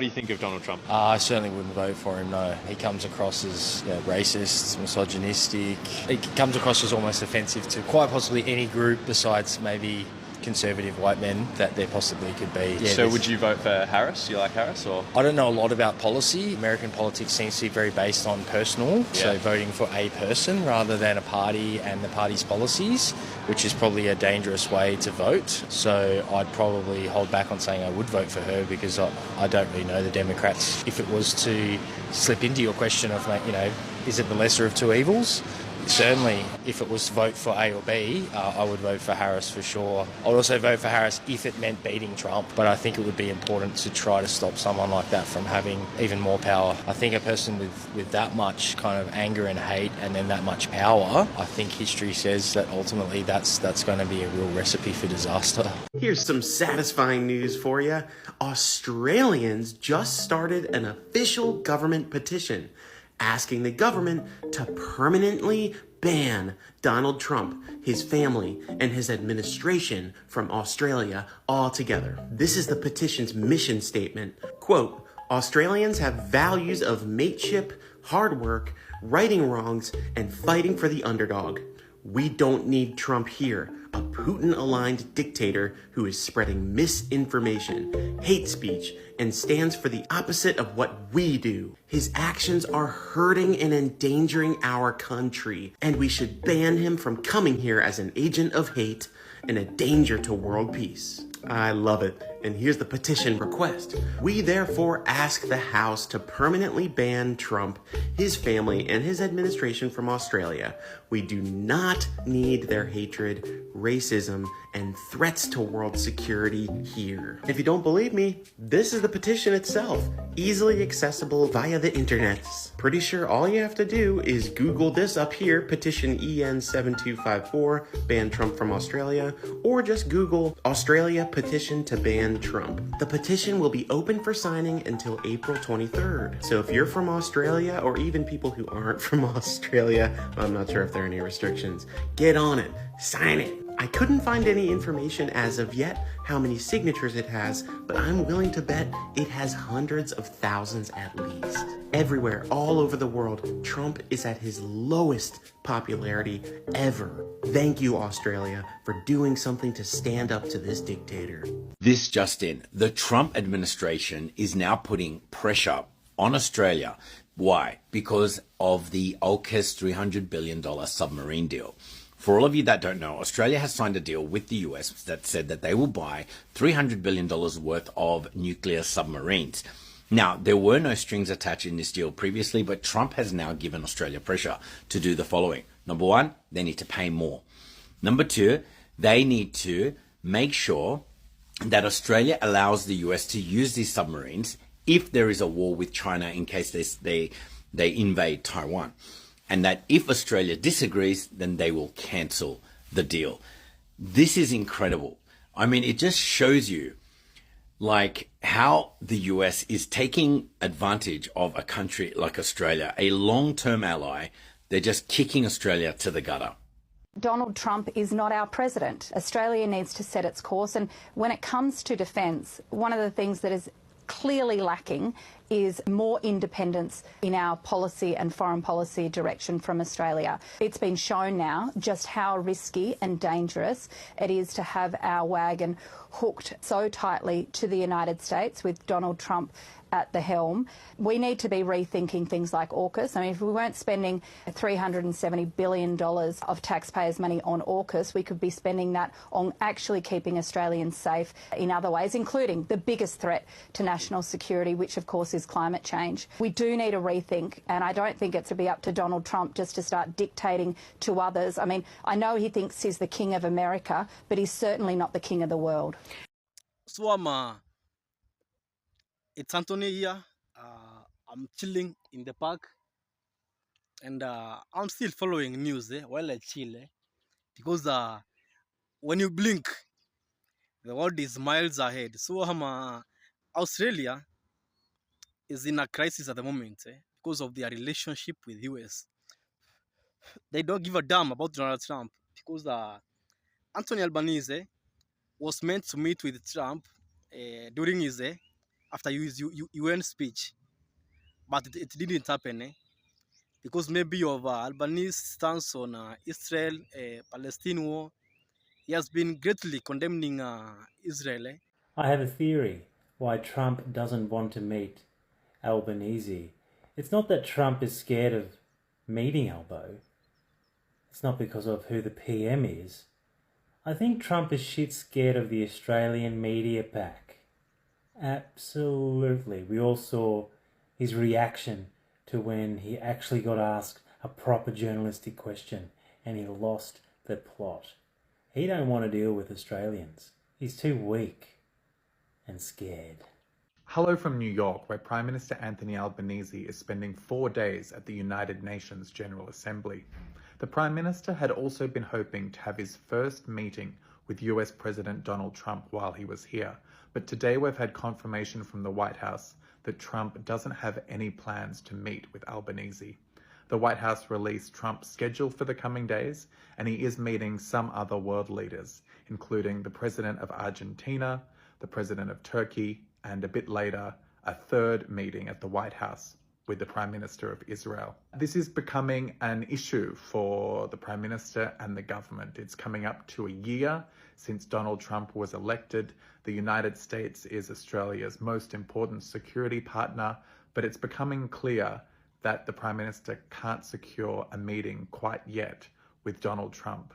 do you think of Donald Trump? I certainly wouldn't vote for him, no. He comes across as racist, misogynistic. He comes across as almost offensive to quite possibly any group besides maybe conservative white men that there possibly could be. Yeah, so would you vote for Harris? You like Harris? Or I don't know a lot about policy. American politics seems to be very based on personal, so voting for a person rather than a party and the party's policies, which is probably a dangerous way to vote. So I'd probably hold back on saying I would vote for her because I don't really know the Democrats. If it was to slip into your question of, is it the lesser of two evils? Certainly, if it was vote for A or B, I would vote for Harris for sure. I would also vote for Harris if it meant beating Trump, but I think it would be important to try to stop someone like that from having even more power. I think a person with that much kind of anger and hate and then that much power, I think history says that ultimately that's going to be a real recipe for disaster. Here's some satisfying news for you. Australians just started an official government petition asking the government to permanently ban Donald Trump, his family, and his administration from Australia altogether. This is the petition's mission statement. Quote, Australians have values of mateship, hard work, righting wrongs, and fighting for the underdog. We don't need Trump here, a Putin-aligned dictator who is spreading misinformation, hate speech, and stands for the opposite of what we do. His actions are hurting and endangering our country, and we should ban him from coming here as an agent of hate and a danger to world peace. I love it. And here's the petition request. We therefore ask the House to permanently ban Trump, his family, and his administration from Australia. We do not need their hatred, racism, and threats to world security here. If you don't believe me, this is the petition itself, easily accessible via the internet. Pretty sure all you have to do is Google this up here, petition EN7254, ban Trump from Australia, or just Google Australia petition to ban Trump. The petition will be open for signing until April 23rd. So if you're from Australia, or even people who aren't from Australia, I'm not sure if there are any restrictions, get on it, sign it. I couldn't find any information as of yet how many signatures it has, but I'm willing to bet it has hundreds of thousands at least. Everywhere, all over the world, Trump is at his lowest popularity ever. Thank you, Australia, for doing something to stand up to this dictator. This just in, the Trump administration is now putting pressure on Australia. Why? Because of the AUKUS $300 billion submarine deal. For all of you that don't know, Australia has signed a deal with the US that said that they will buy $300 billion worth of nuclear submarines. Now, there were no strings attached in this deal previously, but Trump has now given Australia pressure to do the following. Number one, they need to pay more. Number two, they need to make sure that Australia allows the US to use these submarines if there is a war with China in case they invade Taiwan. And that if Australia disagrees, then they will cancel the deal. This is incredible. I mean, it just shows you like how the US is taking advantage of a country like Australia, a long-term ally. They're just kicking Australia to the gutter. Donald Trump is not our president. Australia needs to set its course. And when it comes to defence, one of the things that is clearly lacking is more independence in our policy and foreign policy direction from Australia. It's been shown now just how risky and dangerous it is to have our wagon hooked so tightly to the United States with Donald Trump at the helm. We need to be rethinking things like AUKUS. I mean, if we weren't spending $370 billion of taxpayers' money on AUKUS, we could be spending that on actually keeping Australians safe in other ways, including the biggest threat to national security, which of course is climate change. We do need a rethink, and I don't think it's to be up to Donald Trump just to start dictating to others. I mean, I know he thinks he's the king of America, but he's certainly not the king of the world. It's Anthony here. I'm chilling in the park, and I'm still following news while I chill because when you blink, the world is miles ahead. So Australia is in a crisis at the moment because of their relationship with US. They don't give a damn about Donald Trump because Anthony Albanese was meant to meet with Trump during his after his UN speech, but it didn't happen, because maybe of Albanese stance on Israel Palestine war. He has been greatly condemning Israel. I have a theory why Trump doesn't want to meet Albanese. It's not that Trump is scared of meeting Albo. It's not because of who the PM is. I think Trump is shit scared of the Australian media pack. Absolutely. We all saw his reaction to when he actually got asked a proper journalistic question and he lost the plot. He don't want to deal with Australians. He's too weak and scared. Hello from New York, where Prime Minister Anthony Albanese is spending 4 days at the United Nations General Assembly. The Prime Minister had also been hoping to have his first meeting with US President Donald Trump while he was here, but today we've had confirmation from the White House that Trump doesn't have any plans to meet with Albanese. The White House released Trump's schedule for the coming days, and he is meeting some other world leaders, including the President of Argentina, the President of Turkey, and a bit later, a third meeting at the White House with the Prime Minister of Israel. This is becoming an issue for the Prime Minister and the government. It's coming up to a year since Donald Trump was elected. The United States is Australia's most important security partner, but it's becoming clear that the Prime Minister can't secure a meeting quite yet with Donald Trump.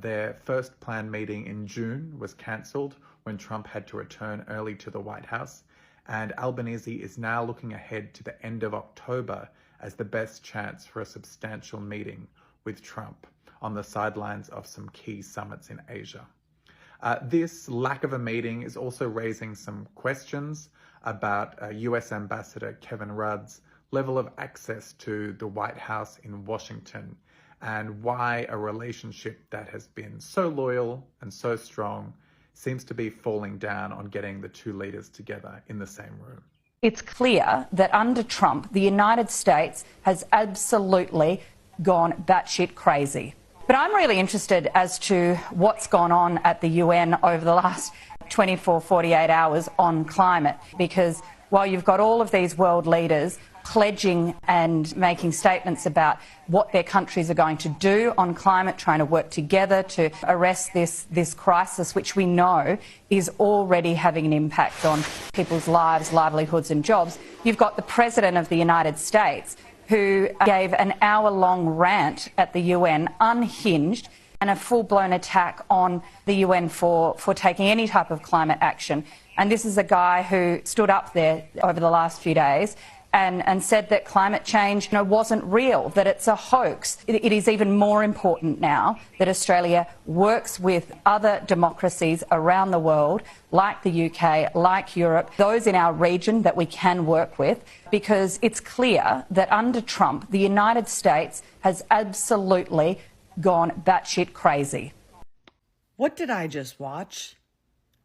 Their first planned meeting in June was cancelled when Trump had to return early to the White House, and Albanese is now looking ahead to the end of October as the best chance for a substantial meeting with Trump on the sidelines of some key summits in Asia. This lack of a meeting is also raising some questions about US Ambassador Kevin Rudd's level of access to the White House in Washington, and why a relationship that has been so loyal and so strong seems to be falling down on getting the two leaders together in the same room. It's clear that under Trump, the United States has absolutely gone batshit crazy. But I'm really interested as to what's gone on at the UN over the last 24, 48 hours on climate, because while you've got all of these world leaders pledging and making statements about what their countries are going to do on climate, trying to work together to arrest this crisis, which we know is already having an impact on people's lives, livelihoods and jobs. You've got the President of the United States who gave an hour-long rant at the UN, unhinged, and a full-blown attack on the UN for taking any type of climate action. And this is a guy who stood up there over the last few days and said that climate change wasn't real, that it's a hoax. It is even more important now that Australia works with other democracies around the world, like the UK, like Europe, those in our region that we can work with, because it's clear that under Trump, the United States has absolutely gone batshit crazy. What did I just watch?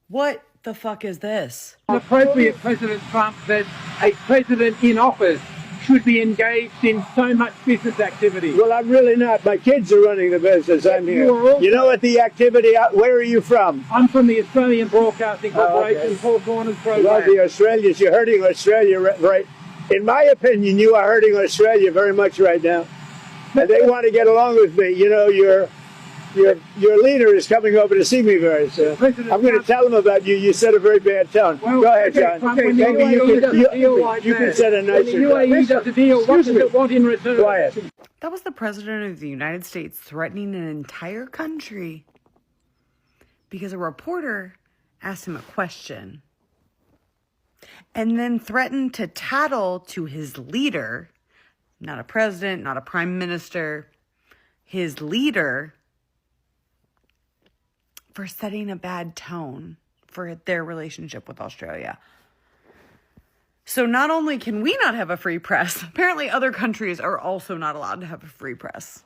What the fuck is this? Appropriate President Trump that a president in office should be engaged in so much business activity. Well, I'm really not. My kids are running the business. I'm here. You know what the activity, where are you from? I'm from the Australian Broadcasting Corporation, Paul Corner's program. Well, the Australians, you're hurting Australia, right? In my opinion, you are hurting Australia very much right now. And they want to get along with me. You know, your leader is coming over to see me very soon. I'm going to tell him about you. You set a very bad tone. Well, go ahead, John. Maybe you can set a nicer tone. UAE does a deal. What does it want in return? Quiet. That was the President of the United States threatening an entire country because a reporter asked him a question and then threatened to tattle to his leader, not a president, not a prime minister, his leader, for setting a bad tone for their relationship with Australia. So not only can we not have a free press, apparently other countries are also not allowed to have a free press.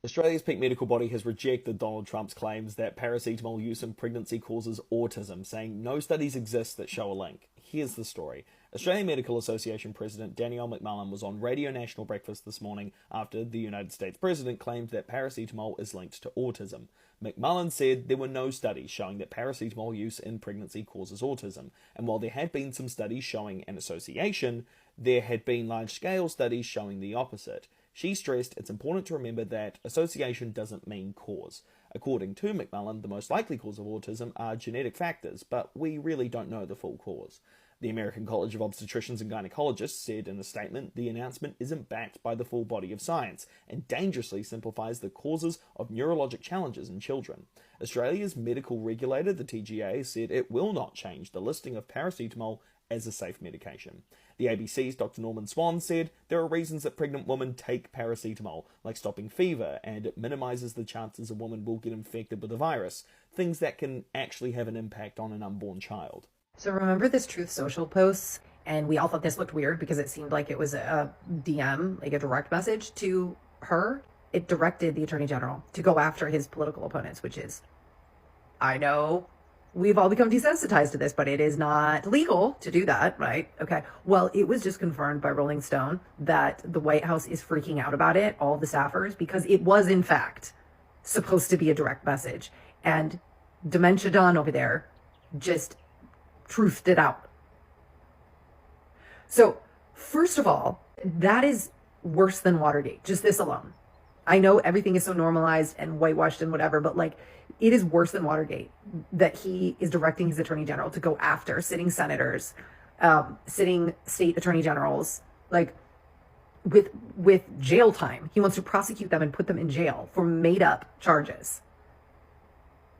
Australia's peak medical body has rejected Donald Trump's claims that paracetamol use in pregnancy causes autism, saying no studies exist that show a link. Here's the story. Australian Medical Association President Danielle McMullen was on Radio National Breakfast this morning after the United States President claimed that paracetamol is linked to autism. McMullen said there were no studies showing that paracetamol use in pregnancy causes autism, and while there had been some studies showing an association, there had been large-scale studies showing the opposite. She stressed it's important to remember that association doesn't mean cause. According to McMullen, the most likely cause of autism are genetic factors, but we really don't know the full cause. The American College of Obstetricians and Gynecologists said in a statement the announcement isn't backed by the full body of science and dangerously simplifies the causes of neurologic challenges in children. Australia's medical regulator, the TGA, said it will not change the listing of paracetamol as a safe medication. The ABC's Dr. Norman Swan said there are reasons that pregnant women take paracetamol, like stopping fever, and it minimises the chances a woman will get infected with a virus, things that can actually have an impact on an unborn child. So remember this Truth Social post, and we all thought this looked weird because it seemed like it was a DM, like a direct message to her. It directed the Attorney General to go after his political opponents, which is, I know we've all become desensitized to this, but it is not legal to do that, right? Okay. Well, it was just confirmed by Rolling Stone that the White House is freaking out about it, all the staffers, because it was in fact supposed to be a direct message. And Dementia Don over there just truthed it out. So, first of all, that is worse than Watergate, just this alone. I know everything is so normalized and whitewashed and whatever, but like, it is worse than Watergate that he is directing his attorney general to go after sitting senators, sitting state attorney generals, like with jail time. He wants to prosecute them and put them in jail for made up charges.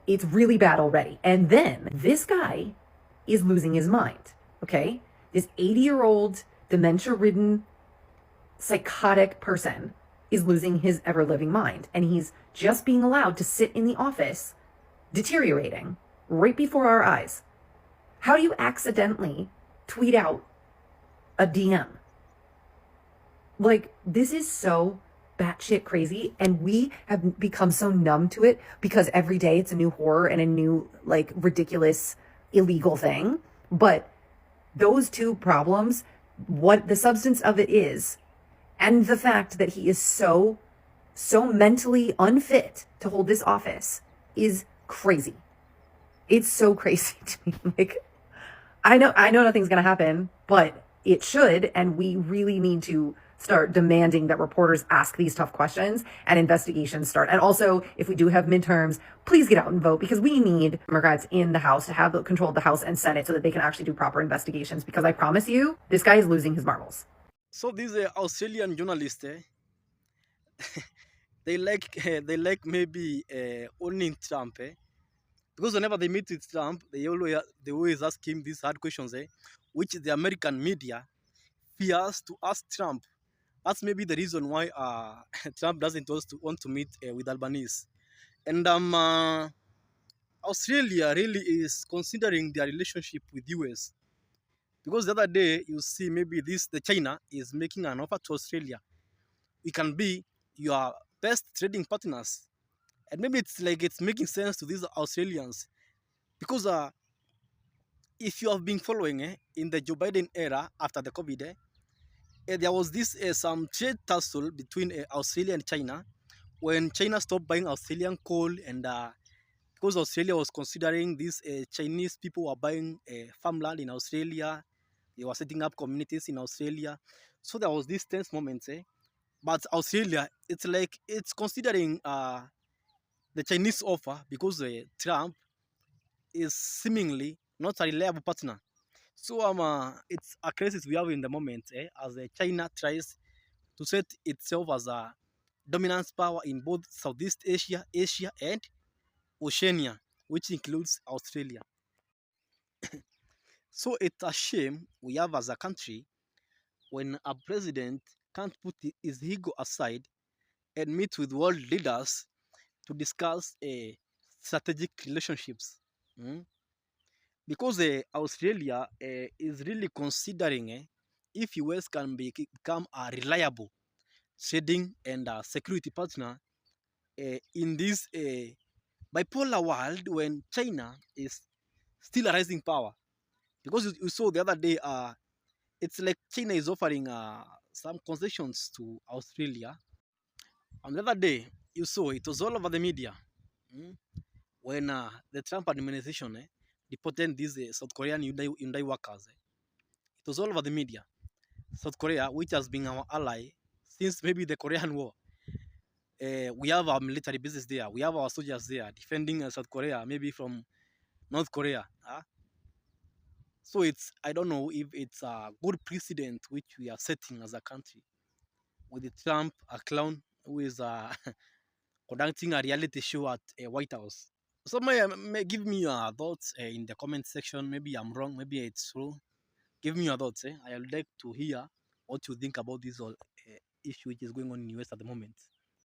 It's really bad already. And then this guy is losing his mind, okay? This 80-year-old, dementia-ridden, psychotic person is losing his ever-living mind. And he's just being allowed to sit in the office, deteriorating, right before our eyes. How do you accidentally tweet out a DM? Like, this is so batshit crazy, and we have become so numb to it because every day it's a new horror and a new, like, ridiculous illegal thing. But those two problems, what the substance of it is, and the fact that he is so mentally unfit to hold this office is crazy. It's so crazy to me. Like, I know nothing's gonna happen, but it should, and we really need to start demanding that reporters ask these tough questions and investigations start. And also, if we do have midterms, please get out and vote, because we need Democrats in the House to have control of the House and Senate so that they can actually do proper investigations, because I promise you, this guy is losing his marbles. So these Australian journalists, they like maybe owning Trump, because whenever they meet with Trump, they always ask him these hard questions, which the American media fears to ask Trump. That's maybe the reason why Trump doesn't want to meet with Albanese. And Australia really is considering their relationship with US. Because the other day, you see maybe the China is making an offer to Australia. We can be your best trading partners. And maybe it's making sense to these Australians. Because if you have been following in the Joe Biden era after the COVID, there was some trade tussle between Australia and China when China stopped buying Australian coal, and because Australia was considering these Chinese people were buying farmland in Australia, they were setting up communities in Australia. So there was this tense moment, but Australia, it's considering the Chinese offer because Trump is seemingly not a reliable partner. So it's a crisis we have in the moment, as China tries to set itself as a dominant power in both Southeast Asia, Asia, and Oceania, which includes Australia. So it's a shame we have as a country when a president can't put his ego aside and meet with world leaders to discuss strategic relationships. Because Australia is really considering if US can become a reliable trading and security partner in this bipolar world when China is still a rising power. Because you saw the other day it's like China is offering some concessions to Australia. On the other day, you saw it was all over the media when the Trump administration deported these South Korean Hyundai workers. It was all over the media. South Korea, which has been our ally since maybe the Korean War. We have our military bases there. We have our soldiers there defending South Korea, maybe from North Korea. So I don't know if it's a good precedent which we are setting as a country with the Trump, a clown who is conducting a reality show at a White House. So may give me your thoughts in the comment section. Maybe I'm wrong, maybe it's true. Give me your thoughts. I would like to hear what you think about this whole issue which is going on in the US at the moment.